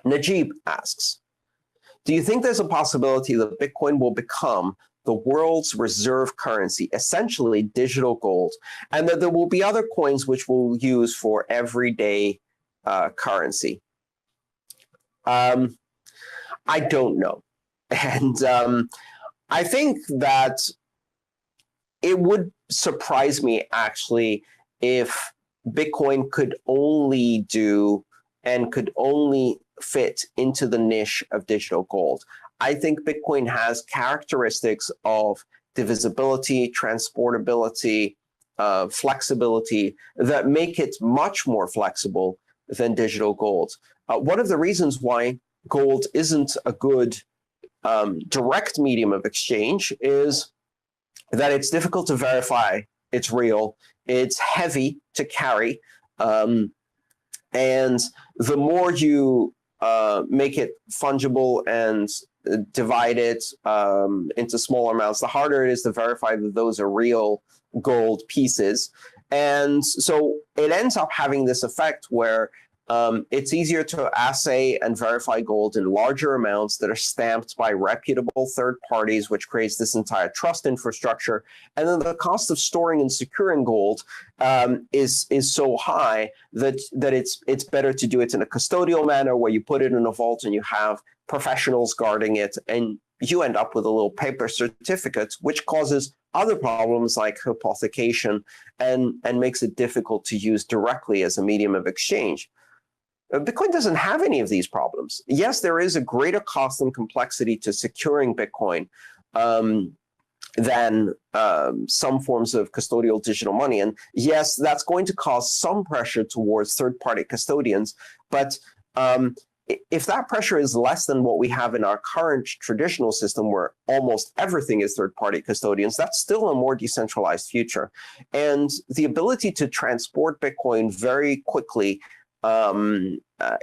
Najib asks, do you think there's a possibility that Bitcoin will become the world's reserve currency, essentially digital gold, and that there will be other coins which we'll use for everyday currency? I don't know. And I think that it would surprise me, actually, if Bitcoin could only do and could only fit into the niche of digital gold. I think Bitcoin has characteristics of divisibility, transportability, flexibility that make it much more flexible than digital gold. One of the reasons why gold isn't a good direct medium of exchange is that it's difficult to verify it's real, it's heavy to carry, and the more you make it fungible and divide it into smaller amounts, the harder it is to verify that those are real gold pieces. And so it ends up having this effect where it's easier to assay and verify gold in larger amounts that are stamped by reputable third parties, which creates this entire trust infrastructure. And then the cost of storing and securing gold is so high that it's better to do it in a custodial manner, where you put it in a vault and you have professionals guarding it, and you end up with a little paper certificate, which causes other problems like hypothecation and makes it difficult to use directly as a medium of exchange. Bitcoin doesn't have any of these problems. Yes, there is a greater cost and complexity to securing Bitcoin than some forms of custodial digital money. And yes, that's going to cause some pressure towards third-party custodians. But if that pressure is less than what we have in our current traditional system, where almost everything is third-party custodians, that's still a more decentralized future. And the ability to transport Bitcoin very quickly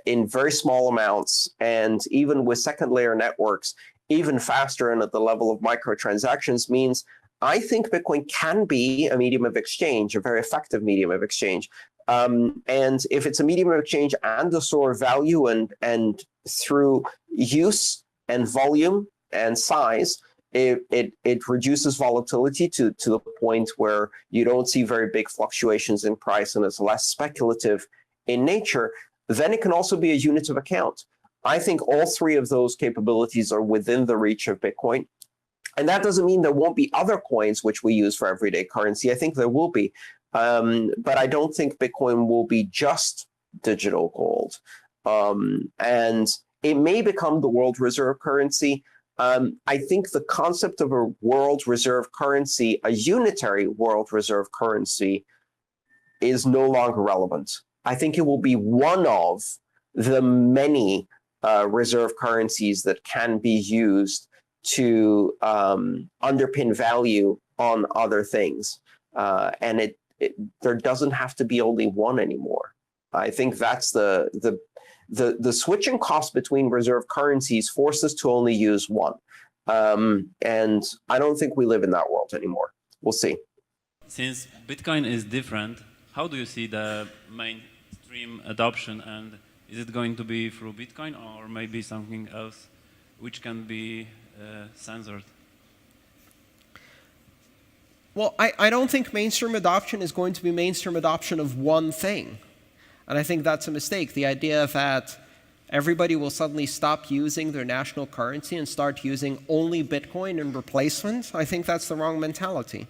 in very small amounts, and even with second layer networks, even faster and at the level of microtransactions, means I think Bitcoin can be a medium of exchange, a very effective medium of exchange. And if it's a medium of exchange and a store of value, and through use and volume and size, it reduces volatility to the point where you don't see very big fluctuations in price, and it's less speculative in nature, then it can also be a unit of account. I think all three of those capabilities are within the reach of Bitcoin. And that doesn't mean there won't be other coins which we use for everyday currency. I think there will be. But I don't think Bitcoin will be just digital gold. And it may become the world reserve currency. I think the concept of a world reserve currency, a unitary world reserve currency, is no longer relevant. I think it will be one of the many reserve currencies that can be used to underpin value on other things. And there doesn't have to be only one anymore. I think that's the switching cost between reserve currencies forces us to only use one. And I don't think we live in that world anymore. We'll see. Since Bitcoin is different, how do you see the mainstream adoption, and is it going to be through Bitcoin or maybe something else which can be censored? Well, I don't think mainstream adoption is going to be mainstream adoption of one thing. And I think that's a mistake. The idea that everybody will suddenly stop using their national currency and start using only Bitcoin in replacement, I think that's the wrong mentality.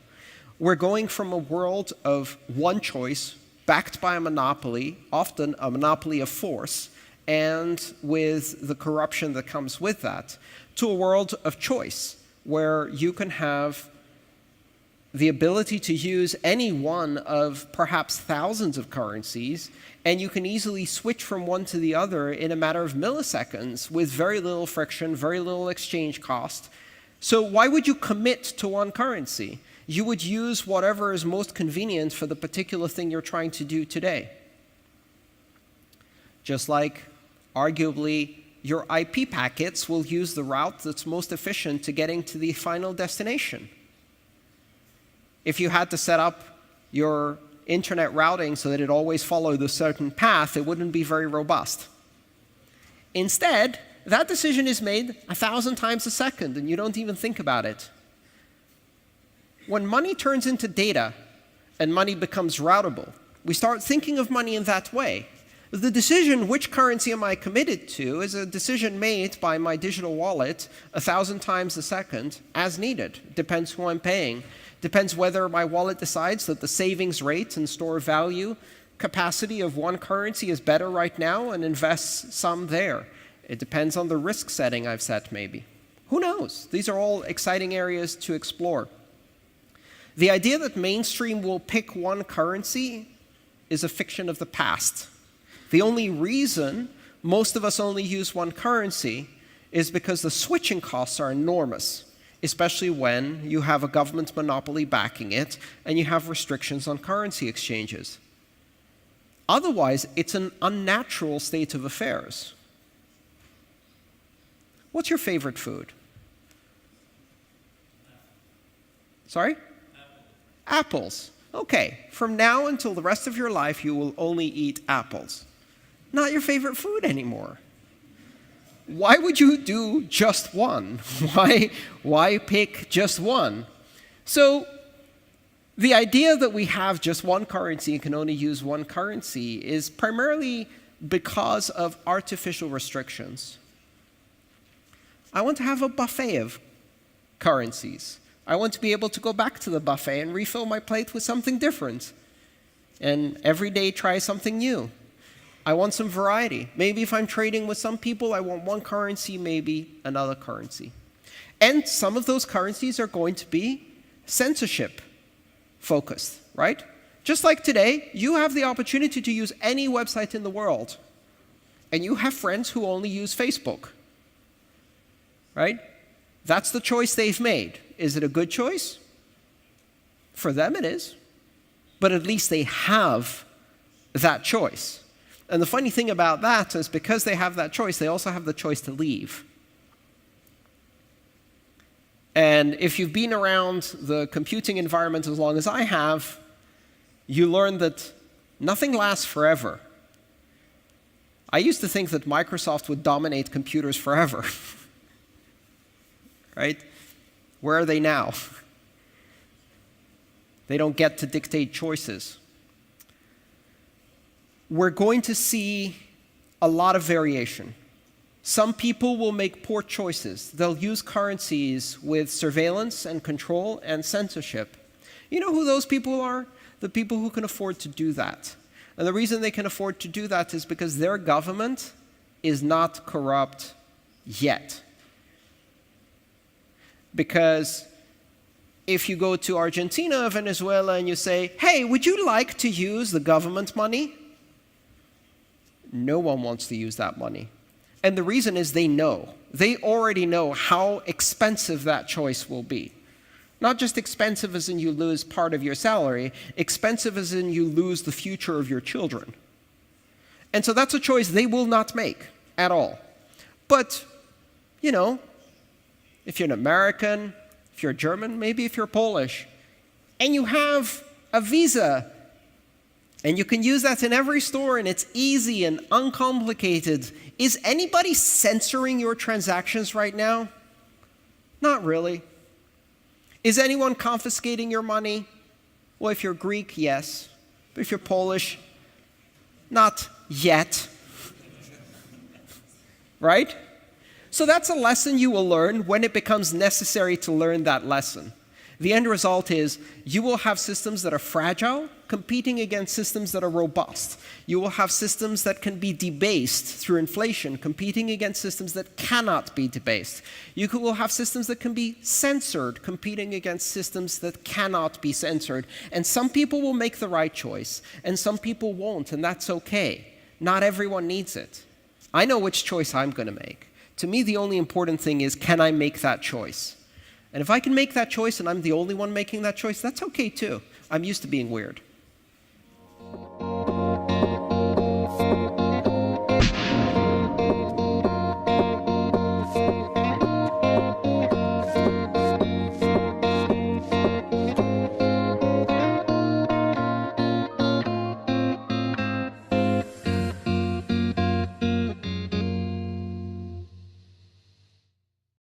We're going from a world of one choice, backed by a monopoly, often a monopoly of force, and with the corruption that comes with that, to a world of choice, where you can have the ability to use any one of perhaps thousands of currencies, and you can easily switch from one to the other in a matter of milliseconds with very little friction, very little exchange cost. So why would you commit to one currency? You would use whatever is most convenient for the particular thing you're trying to do today. Just like, arguably, your IP packets will use the route that's most efficient to getting to the final destination. If you had to set up your internet routing so that it always followed a certain path, it wouldn't be very robust. Instead, that decision is made 1,000 times a second, and you don't even think about it. When money turns into data and money becomes routable, we start thinking of money in that way. The decision, which currency am I committed to, is a decision made by my digital wallet 1,000 times a second as needed. Depends who I'm paying. Depends whether my wallet decides that the savings rate and store value capacity of one currency is better right now and invests some there. It depends on the risk setting I've set, maybe. Who knows? These are all exciting areas to explore. The idea that mainstream will pick one currency is a fiction of the past. The only reason most of us only use one currency is because the switching costs are enormous, especially when you have a government monopoly backing it and you have restrictions on currency exchanges. Otherwise, it's an unnatural state of affairs. What's your favorite food? Sorry? Apples. Okay, from now until the rest of your life, you will only eat apples. Not your favorite food anymore. Why would you do just one? Why pick just one? So the idea that we have just one currency and can only use one currency is primarily because of artificial restrictions. I want to have a buffet of currencies. I want to be able to go back to the buffet and refill my plate with something different. And every day try something new. I want some variety. Maybe if I'm trading with some people, I want one currency, maybe another currency. And some of those currencies are going to be censorship focused, right? Just like today, you have the opportunity to use any website in the world. And you have friends who only use Facebook, right? That's the choice they've made. Is it a good choice? For them it is. But at least they have that choice. And the funny thing about that is because they have that choice, they also have the choice to leave. And if you've been around the computing environment as long as I have, you learn that nothing lasts forever. I used to think that Microsoft would dominate computers forever. Right? Where are they now? They don't get to dictate choices. We're going to see a lot of variation. Some people will make poor choices. They'll use currencies with surveillance and control and censorship. You know who those people are? The people who can afford to do that. And the reason they can afford to do that is because their government is not corrupt yet. Because if you go to Argentina or Venezuela and you say, hey, would you like to use the government money? No one wants to use that money. And the reason is they know. They already know how expensive that choice will be. Not just expensive as in you lose part of your salary, expensive as in you lose the future of your children. And so that's a choice they will not make at all. But, you know, if you're an American, if you're German, maybe if you're Polish, and you have a Visa, and you can use that in every store, and it's easy and uncomplicated, is anybody censoring your transactions right now? Not really. Is anyone confiscating your money? Well, if you're Greek, yes. But if you're Polish, not yet. Right? So that's a lesson you will learn when it becomes necessary to learn that lesson. The end result is you will have systems that are fragile competing against systems that are robust. You will have systems that can be debased through inflation competing against systems that cannot be debased. You will have systems that can be censored competing against systems that cannot be censored. And some people will make the right choice and some people won't, and that's okay. Not everyone needs it. I know which choice I'm going to make. To me, the only important thing is, can I make that choice? And if I can make that choice and I'm the only one making that choice, that's okay too. I'm used to being weird.